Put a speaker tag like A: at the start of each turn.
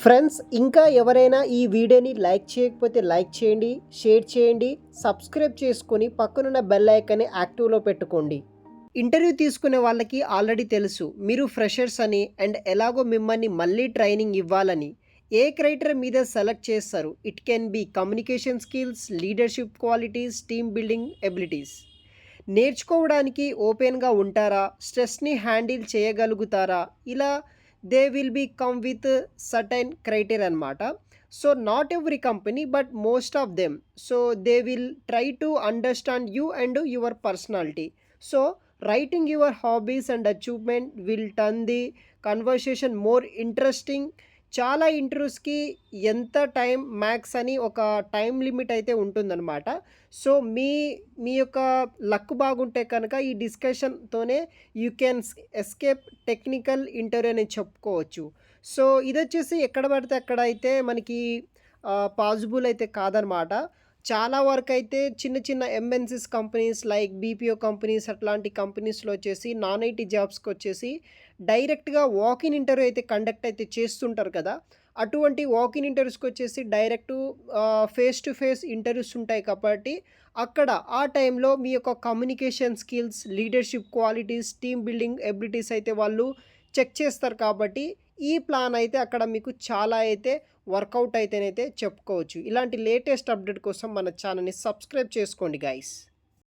A: Friends, ఇంకా ఎవరైనా ఈ వీడియోని లైక్ చేయకపోతే లైక్ చేయండి, షేర్ చేయండి, సబ్స్క్రైబ్ చేసుకొని పక్కనున్న బెల్ ఐకాన్ని యాక్టివ్లో పెట్టుకోండి. ఇంటర్వ్యూ తీసుకునే వాళ్ళకి ఆల్రెడీ తెలుసు మీరు ఫ్రెషర్స్ అని అండ్ ఎలాగో మిమ్మల్ని మళ్ళీ ట్రైనింగ్ ఇవ్వాలని. ఏ క్రైటీరియా మీద సెలెక్ట్ చేస్తారు? It can be communication skills, leadership qualities, team building abilities. నేర్చుకోవడానికి ఓపెన్గా ఉంటారా? స్ట్రెస్ని హ్యాండిల్ చేయగలుగుతారా? ఇలా they will become with certain criteria అనమాట. So not every company but most of them. So they will try to understand you and your personality. So writing your hobbies and achievement will turn the conversation more interesting. చాలా ఇంటర్వ్యూస్కి ఎంత time max అని ఒక time limit అయితే ఉంటుందన్నమాట. So మీ మీ యొక్క luck బాగుంటే కనుక ఈ డిస్కషన్తోనే you can escape technical interview అని చెప్పుకోవచ్చు. సో ఇదొచ్చేసి ఎక్కడ పడితే అక్కడ అయితే మనకి పాసిబుల్ అయితే కాదనమాట. చాలా వరకు అయితే చిన్న చిన్న ఎంఎన్సిస్ కంపెనీస్ లైక్ బీపీఓ కంపెనీస్ అట్లాంటి కంపెనీస్లో వచ్చేసి నాన్ ఐటీ జాబ్స్కి వచ్చేసి డైరెక్ట్గా వాకిన్ ఇంటర్వ్యూ అయితే కండక్ట్ అయితే చేస్తుంటారు కదా. అటువంటి వాకిన్ ఇంటర్వ్యూస్కి వచ్చేసి direct face to face interviews ఉంటాయి కాబట్టి అక్కడ ఆ టైంలో మీ యొక్క communication skills, leadership qualities, team building abilities అయితే వాళ్ళు చెక్ చేస్తారు కాబట్టి ఈ ప్లాన్ అయితే అక్కడ మీకు చాలా అయితే వర్కౌట్ అయితేనైతే చెప్పుకోవచ్చు. ఇలాంటి లేటెస్ట్ అప్డేట్ కోసం మన ఛానల్ని సబ్స్క్రైబ్ చేసుకోండి గైస్.